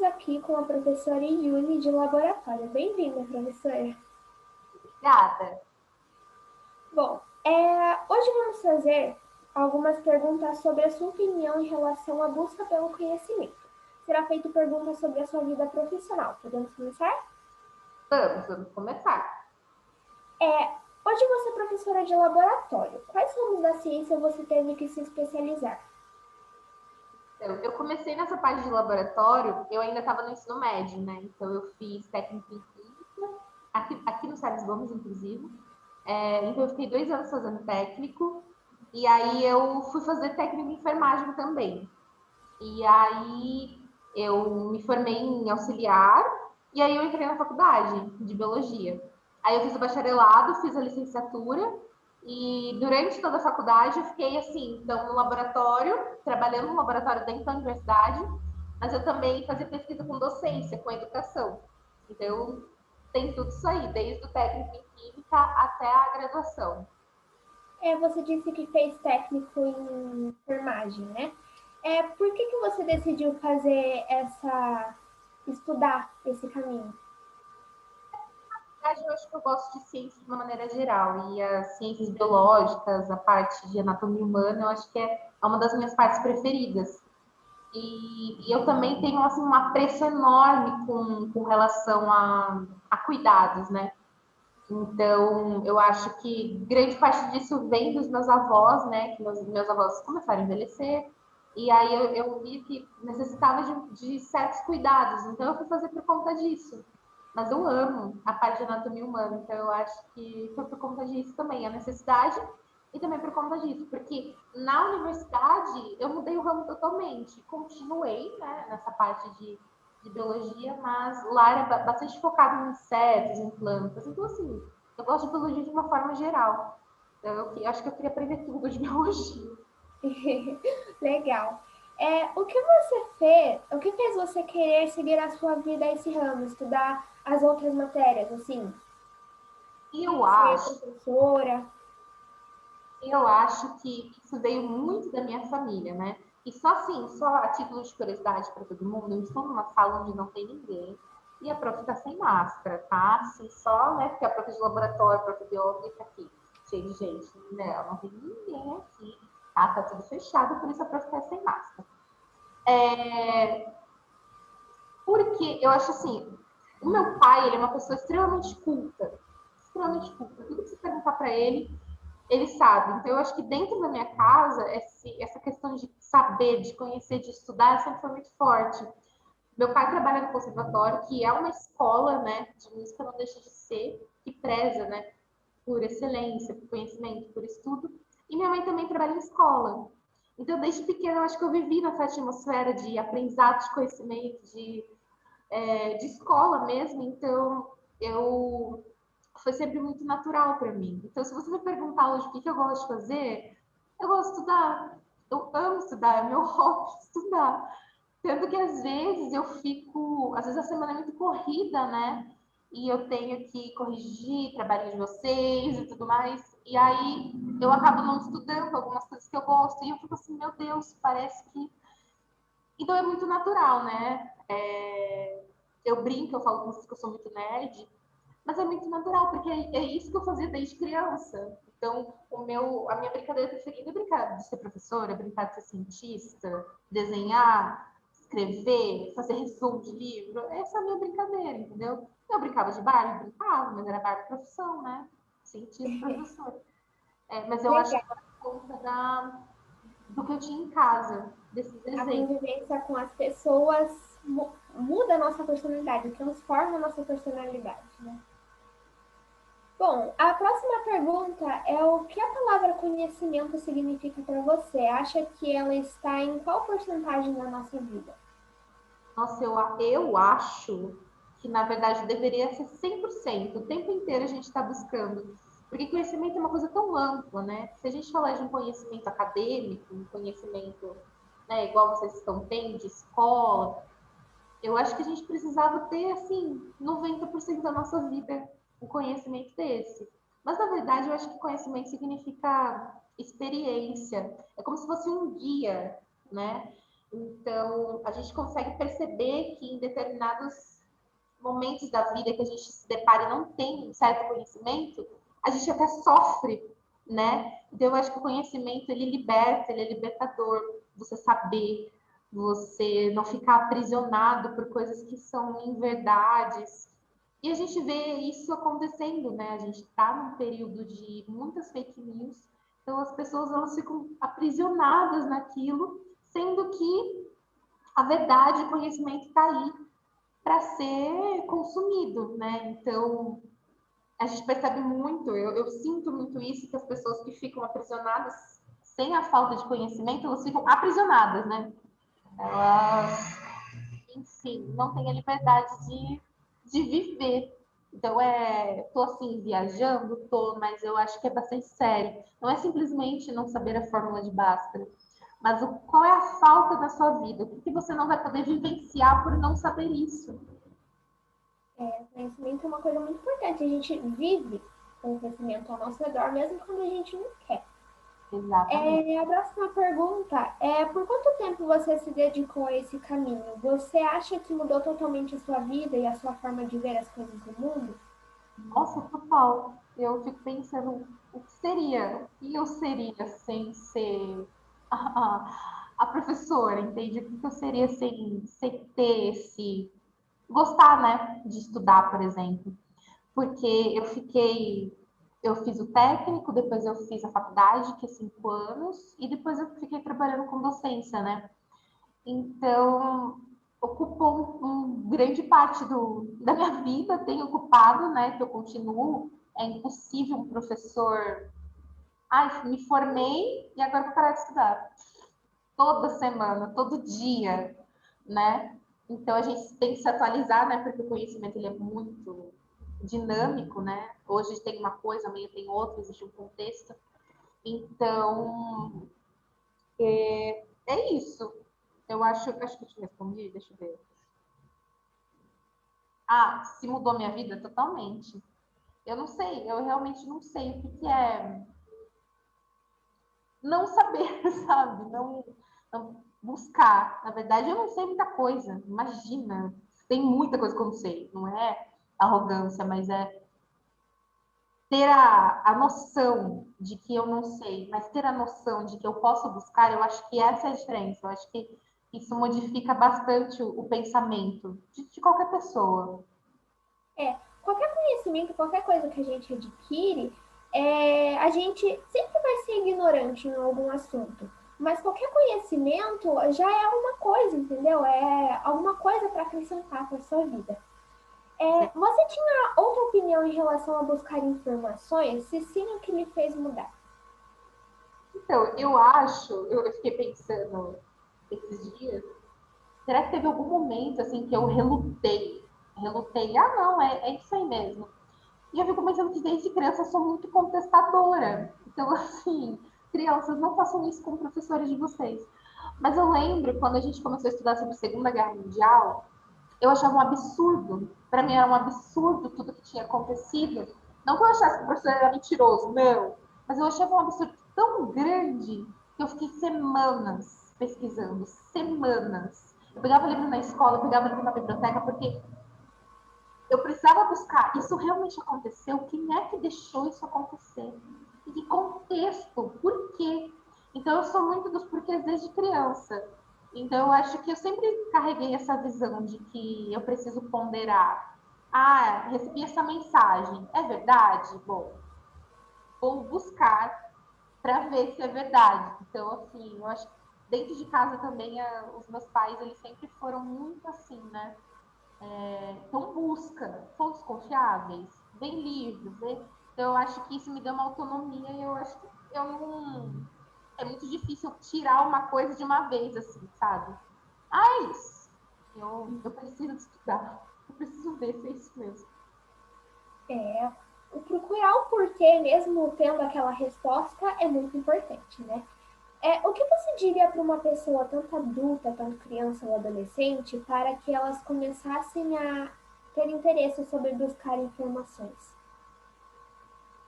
estamos aqui com a professora Yuli de laboratório. Bem-vinda, professora. Obrigada. Bom, hoje vamos fazer algumas perguntas sobre a sua opinião em relação à busca pelo conhecimento. Será feita perguntas sobre a sua vida profissional. Podemos começar? Vamos começar. Hoje você é professora de laboratório. Quais ramos da ciência você teve que se especializar? Então, eu comecei nessa parte de laboratório, eu ainda estava no ensino médio, né? Então, eu fiz técnico em química, aqui no Salles Gomes, inclusive. Então, eu fiquei 2 anos fazendo técnico, e aí eu fui fazer técnico em enfermagem também. E aí, eu me formei em auxiliar, e aí eu entrei na faculdade de biologia. Aí eu fiz o bacharelado, fiz a licenciatura, e durante toda a faculdade eu fiquei assim, então no laboratório, trabalhando no laboratório dentro da universidade, mas eu também fazia pesquisa com docência, com educação. Então tem tudo isso aí, desde o técnico em química até a graduação. Você disse que fez técnico em enfermagem, né? Por que você decidiu estudar esse caminho? Eu acho que eu gosto de ciência de uma maneira geral, e as ciências biológicas, a parte de anatomia humana, eu acho que é uma das minhas partes preferidas. E eu também tenho assim, um apreço enorme com relação a cuidados, né? Então, eu acho que grande parte disso vem dos meus avós, né? Que meus avós começaram a envelhecer, e aí eu vi que necessitava de certos cuidados, então eu fui fazer por conta disso. Mas eu amo a parte de anatomia humana, então eu acho que foi por conta disso também, a necessidade e também por conta disso, porque na universidade eu mudei o ramo totalmente, continuei, né, nessa parte de biologia, mas lá era bastante focado em insetos, em plantas, então assim, eu gosto de biologia de uma forma geral. Então, eu acho que eu queria aprender tudo de biologia. Legal. O que fez você querer seguir a sua vida a esse ramo, estudar as outras matérias, assim, E eu ser acho professora? Eu acho que isso veio muito da minha família, né? E só assim, só a título de curiosidade para todo mundo, eu estou numa sala onde não tem ninguém e a prof está sem máscara, tá? Assim, só, né? Porque a prof de laboratório, a prof bióloga está aqui, cheio de gente. Não, não tem ninguém aqui, tá? Tá tudo fechado, por isso a prof está sem máscara. Porque eu acho assim, o meu pai, ele é uma pessoa extremamente culta. Extremamente culta. Tudo que você perguntar para ele sabe. Então, eu acho que dentro da minha casa, essa questão de saber, de conhecer, de estudar, sempre foi muito forte. Meu pai trabalha no conservatório, que é uma escola, né, de música, não deixa de ser, que preza, né, por excelência, por conhecimento, por estudo. E minha mãe também trabalha em escola. Então, desde pequena, eu acho que eu vivi nessa atmosfera de aprendizado, de conhecimento, de escola mesmo. Então, eu foi sempre muito natural para mim. Então, se você me perguntar hoje o que eu gosto de fazer, eu gosto de estudar. Eu amo estudar, é meu hobby estudar. Tanto que às vezes eu fico, às vezes a semana é muito corrida, né? E eu tenho que corrigir trabalho de vocês e tudo mais. E aí eu acabo não estudando algumas coisas que eu gosto. E eu fico assim, meu Deus, parece que. Então é muito natural, né? Eu brinco, eu falo com vocês que eu sou muito nerd, mas é muito natural, porque é isso que eu fazia desde criança. Então, a minha brincadeira preferida é brincar de ser professora, brincar de ser cientista, desenhar, escrever, fazer resumo de livro. Essa é a minha brincadeira, entendeu? Eu brincava de Barbie, brincava, mas era Barbie profissão, né? Cientista, professor. Mas eu acho Legal. que era por conta do que eu tinha em casa, desses A desenhos. convivência com as pessoas muda a nossa personalidade, transforma a nossa personalidade, né? Bom, a próxima pergunta é o que a palavra conhecimento significa para você? Acha que ela está em qual porcentagem da nossa vida? Nossa, eu acho que, na verdade, deveria ser 100%. O tempo inteiro a gente está buscando. Porque conhecimento é uma coisa tão ampla, né? Se a gente falar de um conhecimento acadêmico, um conhecimento, né, igual vocês estão tendo, de escola, eu acho que a gente precisava ter, assim, 90% da nossa vida um conhecimento desse. Mas, na verdade, eu acho que conhecimento significa experiência. É como se fosse um guia, né? Então, a gente consegue perceber que em determinados momentos da vida que a gente se depara e não tem um certo conhecimento, a gente até sofre, né? Então, eu acho que o conhecimento, ele liberta, ele é libertador. Você saber, você não ficar aprisionado por coisas que são inverdades. E a gente vê isso acontecendo, né? A gente está num período de muitas fake news, então as pessoas elas ficam aprisionadas naquilo, sendo que a verdade, o conhecimento está aí para ser consumido, né? Então, a gente percebe muito, eu sinto muito isso, que as pessoas que ficam aprisionadas sem a falta de conhecimento, elas ficam aprisionadas, né? Elas, enfim, não têm a liberdade de viver. Então, tô assim, viajando, tô, mas eu acho que é bastante sério. Não é simplesmente não saber a fórmula de Bhaskara, mas qual é a falta da sua vida? O que você não vai poder vivenciar por não saber isso? Conhecimento é uma coisa muito importante. A gente vive com o conhecimento ao nosso redor, mesmo quando a gente não quer. Exatamente. A próxima pergunta é: por quanto tempo você se dedicou a esse caminho? Você acha que mudou totalmente a sua vida e a sua forma de ver as coisas do mundo? Nossa, total. Eu fico pensando o que seria, o que eu seria sem ser a professora, entende? O que eu seria sem ter esse. Gostar, né, de estudar, por exemplo. Porque eu fiz o técnico, depois eu fiz a faculdade, que é 5 anos, e depois eu fiquei trabalhando com docência, né? Então, ocupou grande parte da minha vida, tem ocupado, né? Que eu continuo. É impossível um professor. Ai, me formei e agora vou parar de estudar. Toda semana, todo dia, né? Então a gente tem que se atualizar, né? Porque o conhecimento ele é muito dinâmico, né? Hoje tem uma coisa, amanhã tem outra, existe um contexto. Então, é isso. Acho que eu te respondi, deixa eu ver. Ah, se mudou minha vida totalmente. Eu não sei, eu realmente não sei o que é não saber, sabe? Não buscar. Na verdade, eu não sei muita coisa. Imagina, tem muita coisa que eu não sei. Não é arrogância, mas é ter a noção de que eu não sei, mas ter a noção de que eu posso buscar, eu acho que essa é a diferença. Eu acho que isso modifica bastante o pensamento de qualquer pessoa. Qualquer conhecimento, qualquer coisa que a gente adquire, a gente sempre vai ser ignorante em algum assunto. Mas qualquer conhecimento já é alguma coisa, entendeu? É alguma coisa para acrescentar para a sua vida. Você tinha outra opinião em relação a buscar informações? Se sim, o que me fez mudar? Então, eu fiquei pensando esses dias, será que teve algum momento assim que eu relutei? Relutei, ah não, é isso aí mesmo. E eu fico pensando que desde criança eu sou muito contestadora. Então, assim, crianças, não façam isso com professores de vocês. Mas eu lembro quando a gente começou a estudar sobre a Segunda Guerra Mundial, eu achava um absurdo. Para mim era um absurdo tudo que tinha acontecido. Não que eu achasse que o professor era mentiroso, não. Mas eu achava um absurdo tão grande que eu fiquei semanas pesquisando, semanas. Eu pegava livro na escola, eu pegava livro na biblioteca, porque eu precisava buscar, isso realmente aconteceu? Quem é que deixou isso acontecer? Em que contexto? Por quê? Então, eu sou muito dos porquês desde criança. Então, eu acho que eu sempre carreguei essa visão de que eu preciso ponderar. Ah, recebi essa mensagem. É verdade? Bom, vou buscar para ver se é verdade. Então, assim, eu acho que dentro de casa também, os meus pais, eles sempre foram muito assim, né? Então, busca fontes confiáveis, vê livros, vê. Então, eu acho que isso me deu uma autonomia e eu acho que eu não. É muito difícil tirar uma coisa de uma vez, assim, sabe? Ah, é isso. Eu preciso estudar. Eu preciso ver se é isso mesmo. É, o procurar o porquê, mesmo tendo aquela resposta, é muito importante, né? O que você diria para uma pessoa, tanto adulta, tanto criança ou adolescente, para que elas começassem a ter interesse sobre buscar informações?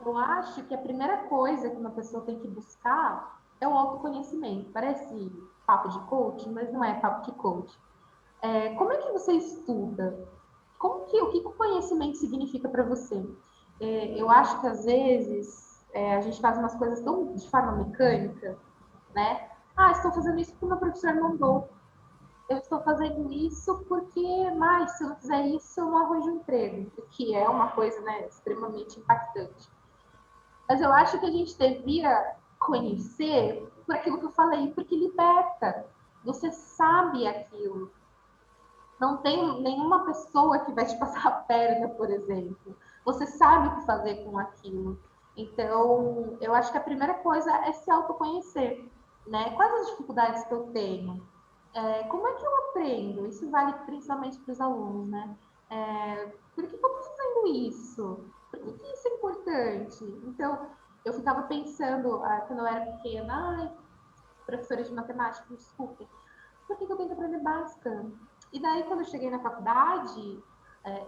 Eu acho que a primeira coisa que uma pessoa tem que buscar é o autoconhecimento. Parece papo de coach, mas não é papo de coach. Como é que você estuda? O que o conhecimento significa para você? Eu acho que às vezes a gente faz umas coisas tão de forma mecânica, né? Ah, estou fazendo isso porque o meu professor mandou. Eu estou fazendo isso porque, mas se eu não fizer isso, eu não arranjo um emprego, o que é uma coisa, né, extremamente impactante. Mas eu acho que a gente devia conhecer por aquilo que eu falei, porque liberta. Você sabe aquilo. Não tem nenhuma pessoa que vai te passar a perna, por exemplo. Você sabe o que fazer com aquilo. Então, eu acho que a primeira coisa é se autoconhecer, né? Quais as dificuldades que eu tenho? Como é que eu aprendo? Isso vale principalmente para os alunos, né? Por que eu estou fazendo isso? Por que isso é importante? Então, eu ficava pensando, quando eu era pequena, ai, professora de matemática, me desculpe, por que eu tenho que aprender básica? E daí, quando eu cheguei na faculdade,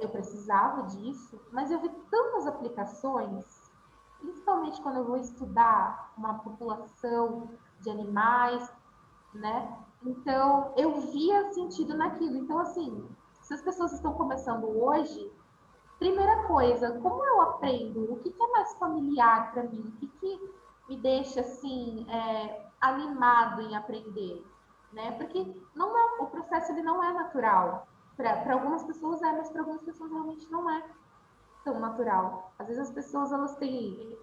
eu precisava disso, mas eu vi tantas aplicações, principalmente quando eu vou estudar uma população de animais, né? Então, eu via sentido naquilo. Então, assim, se as pessoas estão começando hoje, primeira coisa, como eu aprendo? O que é mais familiar para mim? O que me deixa, assim, animado em aprender? Né? Porque não é, o processo ele não é natural. Para algumas pessoas mas para algumas pessoas realmente não é tão natural. Às vezes as pessoas elas têm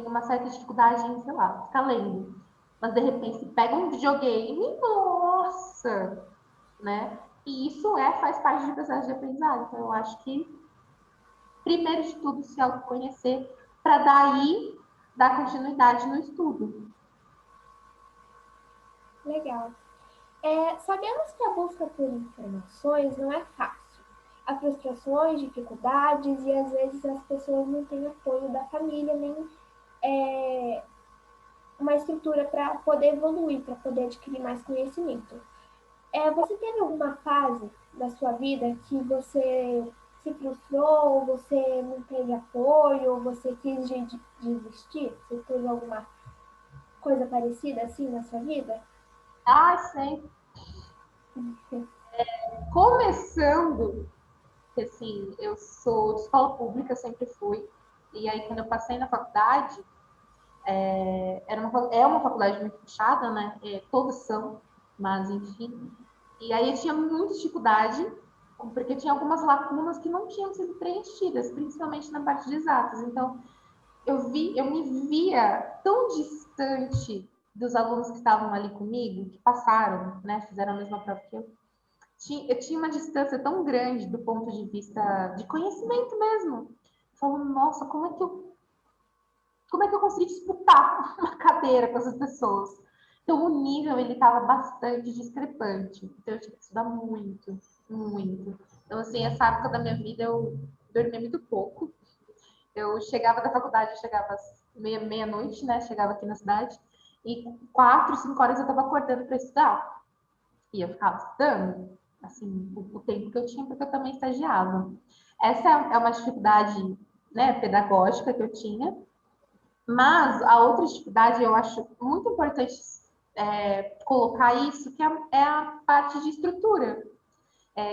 uma certa dificuldade em, sei lá, ficar lendo. Mas de repente pega um videogame, nossa, né? E isso faz parte do processo de aprendizagem. Então eu acho que primeiro de tudo se autoconhecer para daí dar continuidade no estudo. Legal. Sabemos que a busca por informações não é fácil. Há frustrações, dificuldades e às vezes as pessoas não têm apoio da família nem uma estrutura para poder evoluir, para poder adquirir mais conhecimento. Você teve alguma fase da sua vida que você se frustrou, você não teve apoio, ou você quis desistir? Você teve alguma coisa parecida assim na sua vida? Ah, sempre. Começando, assim, eu sou de escola pública, sempre fui. E aí, quando eu passei na faculdade, é uma faculdade muito puxada, né? Todas são, mas enfim. E aí eu tinha muita dificuldade, porque tinha algumas lacunas que não tinham sido preenchidas, principalmente na parte de exatas. Então, eu me via tão distante dos alunos que estavam ali comigo, que passaram, né? Fizeram a mesma prova que eu. Eu tinha uma distância tão grande do ponto de vista de conhecimento mesmo. Falando, nossa, como é que eu consegui disputar uma cadeira com essas pessoas? Então, o nível, ele estava bastante discrepante. Então, eu tinha que estudar muito, muito. Então, assim, essa época da minha vida, eu dormia muito pouco. Eu chegava da faculdade, eu chegava às meia-noite, né? Chegava aqui na cidade. E 4, 5 horas eu estava acordando para estudar. E eu ficava estudando, assim, o tempo que eu tinha, porque eu também estagiava. Essa é uma dificuldade, né, pedagógica que eu tinha, mas a outra dificuldade, eu acho muito importante colocar isso, que é a parte de estrutura.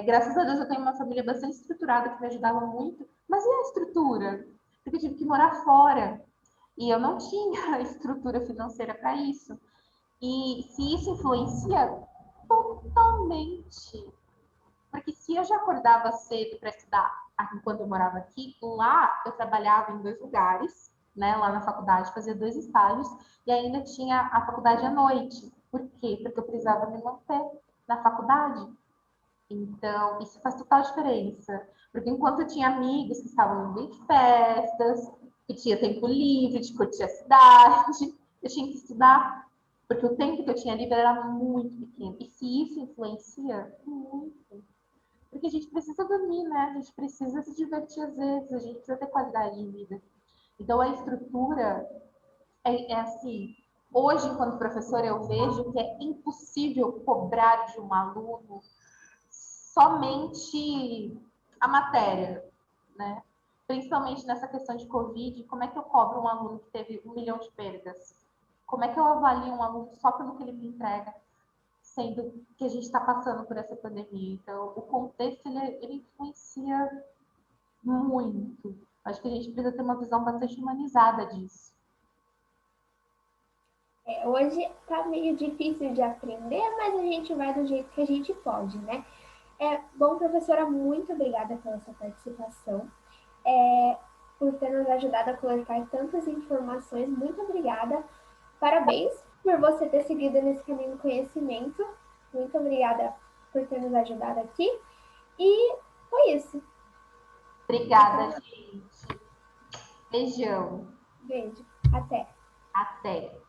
Graças a Deus eu tenho uma família bastante estruturada que me ajudava muito, mas e a estrutura? Porque eu tive que morar fora e eu não tinha estrutura financeira para isso. E se isso influencia totalmente. Porque se eu já acordava cedo para estudar enquanto eu morava aqui, lá eu trabalhava em 2 lugares, né? Lá na faculdade, fazia 2 estágios e ainda tinha a faculdade à noite. Por quê? Porque eu precisava me manter na faculdade. Então, isso faz total diferença. Porque enquanto eu tinha amigos que estavam indo em festas, que tinha tempo livre de curtir a cidade, eu tinha que estudar. Porque o tempo que eu tinha livre era muito pequeno. E se isso influencia, muito. Porque a gente precisa dormir, né? A gente precisa se divertir às vezes, a gente precisa ter qualidade de vida. Então, a estrutura é assim. Hoje, enquanto professora, eu vejo que é impossível cobrar de um aluno somente a matéria, né? Principalmente nessa questão de Covid, como é que eu cobro um aluno que teve 1 milhão de perdas? como é que eu avalio um aluno só pelo que ele me entrega, sendo que a gente está passando por essa pandemia? Então, o contexto, ele influencia muito. Acho que a gente precisa ter uma visão bastante humanizada disso. Hoje tá meio difícil de aprender, mas a gente vai do jeito que a gente pode, né? Bom, professora, muito obrigada pela sua participação, por ter nos ajudado a coletar tantas informações. Muito obrigada. Parabéns por você ter seguido nesse caminho do conhecimento. Muito obrigada por ter nos ajudado aqui. E foi isso. Obrigada, gente. Beijão. Beijo. Até. Até.